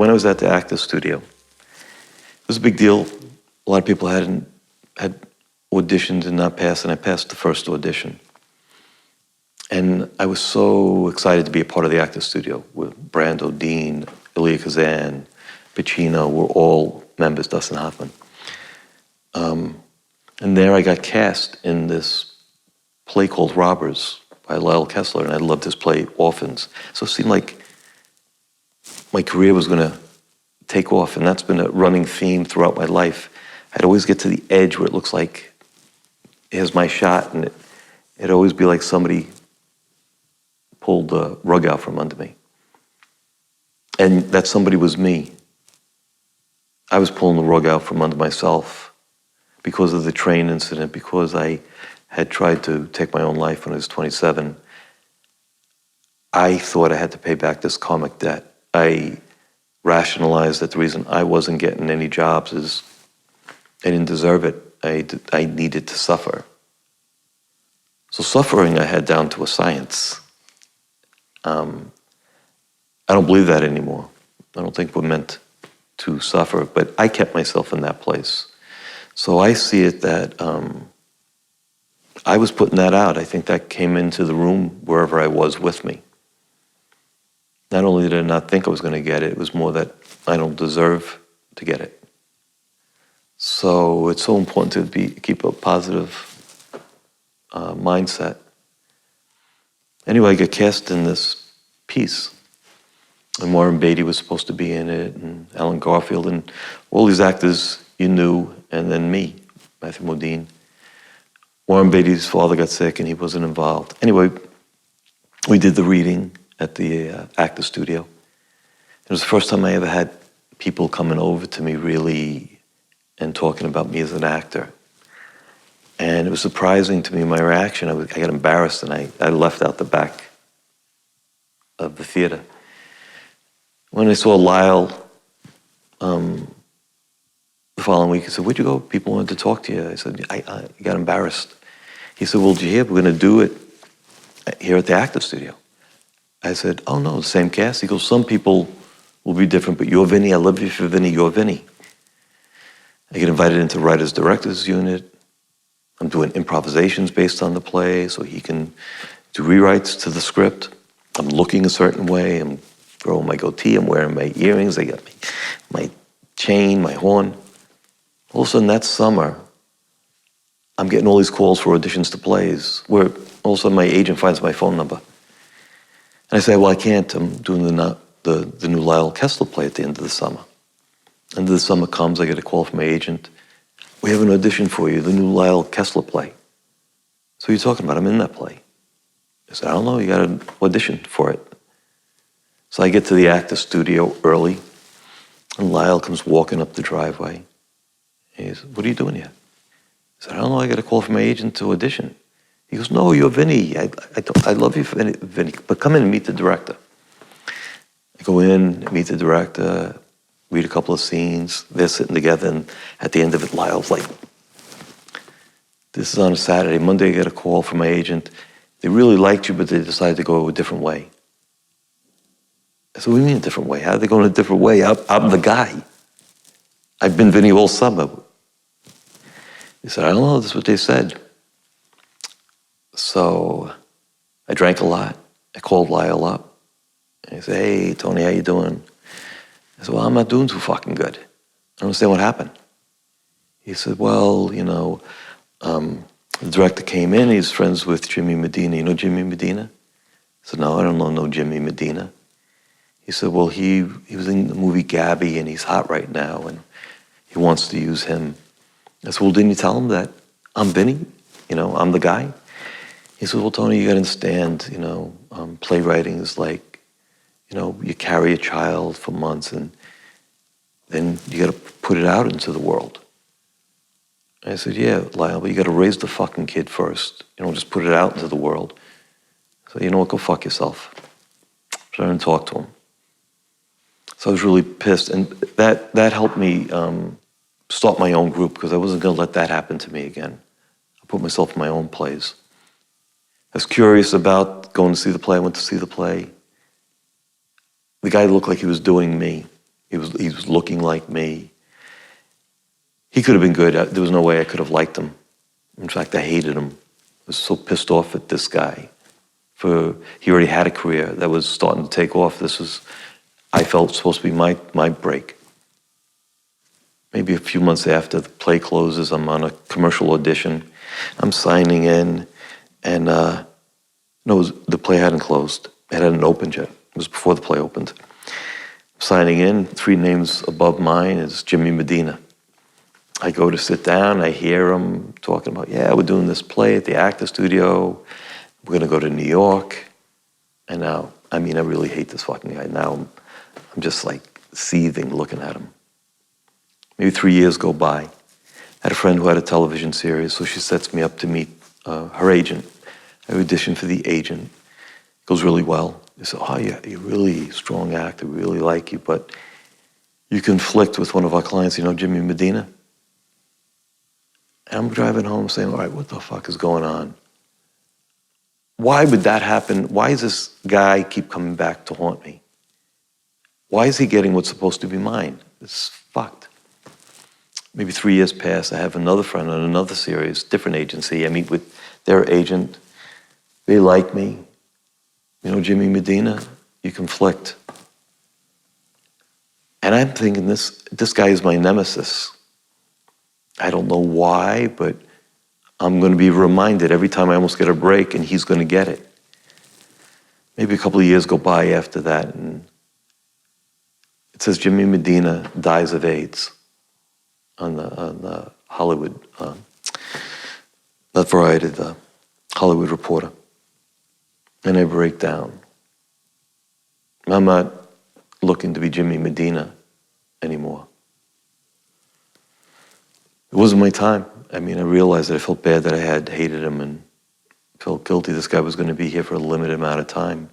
when I was at the actor studio, it was a big deal. A lot of people had auditioned and not passed, and I passed the first audition. And I was so excited to be a part of the actor studio with Brando, Dean, Elia Kazan, Pacino, were all members, Dustin Hoffman. And there I got cast in this play called Robbers by Lyle Kessler, and I loved this play, Orphans. So it seemed like my career was going to take off, and that's been a running theme throughout my life. I'd always get to the edge where it looks like here's my shot, and it'd always be like somebody pulled the rug out from under me. And that somebody was me. I was pulling the rug out from under myself because of the train incident, because I had tried to take my own life when I was 27. I thought I had to pay back this karmic debt. I rationalized that the reason I wasn't getting any jobs is I didn't deserve it. I needed to suffer. So suffering I had down to a science. I don't believe that anymore. I don't think we're meant to suffer, but I kept myself in that place. So I see it that I was putting that out. I think that came into the room wherever I was with me. Not only did I not think I was going to get it, it was more that I don't deserve to get it. So it's so important to keep a positive mindset. Anyway, I got cast in this piece. And Warren Beatty was supposed to be in it, and Alan Garfield, and all these actors you knew, and then me, Matthew Modine. Warren Beatty's father got sick, and he wasn't involved. Anyway, we did the reading at the actor studio. It was the first time I ever had people coming over to me really and talking about me as an actor. And it was surprising to me, my reaction. I got embarrassed, and I left out the back of the theater. When I saw Lyle the following week, he said, "Where'd you go? People wanted to talk to you." I said, I got embarrassed. He said, "Well, did you hear? We're going to do it here at the actor studio." I said, "Oh, no, the same cast." He goes, "Some people will be different, but you're Vinnie. I love you for Vinnie. You're Vinnie." I get invited into writers-directors unit. I'm doing improvisations based on the play, so he can do rewrites to the script. I'm looking a certain way. I'm growing my goatee. I'm wearing my earrings. I got my chain, my horn. All of a sudden, that summer, I'm getting all these calls for auditions to plays, where all of a sudden my agent finds my phone number. And I say, "Well, I can't. I'm doing the new Lyle Kessler play at the end of the summer." End of the summer comes, I get a call from my agent. "We have an audition for you, the new Lyle Kessler play." "So what are you talking about? I'm in that play." I said, "I don't know, you got to audition for it." So I get to the actor studio early, and Lyle comes walking up the driveway. And he says, "What are you doing here?" I said, "I don't know, I got a call from my agent to audition." He goes, "No, you're Vinnie. I love you, Vinnie, but come in and meet the director." I go in, meet the director, read a couple of scenes. They're sitting together, and at the end of it, Lyle's like, "This is on a Saturday. Monday, I get a call from my agent. They really liked you, but they decided to go a different way." I said, "What do you mean a different way? How are they going a different way? I'm the guy. I've been Vinnie all summer." He said, "I don't know, that's what they said." So I drank a lot. I called Lyle up. And he said, "Hey, Tony, how you doing?" I said, "Well, I'm not doing too fucking good. I don't understand what happened." He said, "Well, you know, the director came in, he's friends with Jimmy Medina. You know Jimmy Medina?" I said, "No, I don't know no Jimmy Medina." He said, "Well, he was in the movie Gabby, and he's hot right now, and he wants to use him." I said, "Well, didn't you tell him that I'm Vinnie? You know, I'm the guy?" He said, "Well, Tony, you got to understand, you know, playwriting is like, you know, you carry a child for months, and then you got to put it out into the world." I said, "Yeah, Lyle, but you got to raise the fucking kid first. You know, just put it out into the world." So, "You know what, go fuck yourself." So I didn't talk to him. So I was really pissed, and that helped me start my own group, because I wasn't going to let that happen to me again. I put myself in my own plays. I was curious about going to see the play. I went to see the play. The guy looked like he was doing me. He was looking like me. He could have been good. There was no way I could have liked him. In fact, I hated him. I was so pissed off at this guy. He already had a career that was starting to take off. This was, I felt, supposed to be my break. Maybe a few months after the play closes, I'm on a commercial audition. I'm signing in, and no, the play hadn't closed. It hadn't opened yet. It was before the play opened. Signing in, 3 names above mine is Jimmy Medina. I go to sit down, I hear him talking about, yeah, we're doing this play at the actor studio. We're gonna go to New York. And now, I mean, I really hate this fucking guy. Now I'm just like seething looking at him. Maybe 3 years go by. I had a friend who had a television series, so she sets me up to meet her agent. I auditioned for the agent. It goes really well. They said, oh, yeah, you're really a strong actor, we really like you, but you conflict with one of our clients, you know, Jimmy Medina? And I'm driving home saying, all right, what the fuck is going on? Why would that happen? Why does this guy keep coming back to haunt me? Why is he getting what's supposed to be mine? It's fucked. Maybe 3 years pass, I have another friend on another series, different agency. I meet with their agent. They like me. You know, Jimmy Medina, you conflict. And I'm thinking this guy is my nemesis. I don't know why, but I'm going to be reminded every time I almost get a break, and he's going to get it. Maybe a couple of years go by after that, and it says Jimmy Medina dies of AIDS on the Hollywood, not Variety, the Hollywood Reporter. And I break down. I'm not looking to be Jimmy Medina anymore. It wasn't my time. I mean, I realized that I felt bad that I had hated him and felt guilty. This guy was going to be here for a limited amount of time.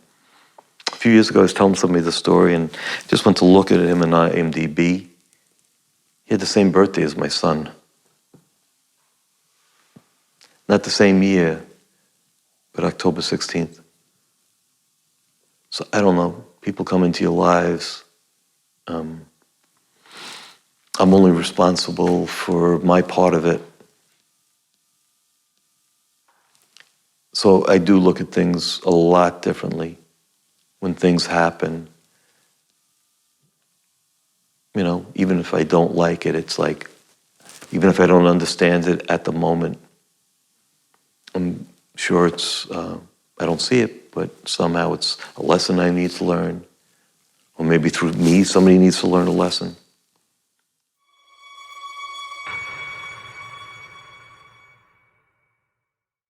A few years ago, I was telling somebody the story and just went to look at him on IMDb. He had the same birthday as my son. Not the same year, but October 16th. So I don't know. People come into your lives. I'm only responsible for my part of it. So I do look at things a lot differently when things happen. You know, even if I don't like it, it's like, even if I don't understand it at the moment, I'm sure it's, I don't see it, but somehow it's a lesson I need to learn. Or maybe through me, somebody needs to learn a lesson.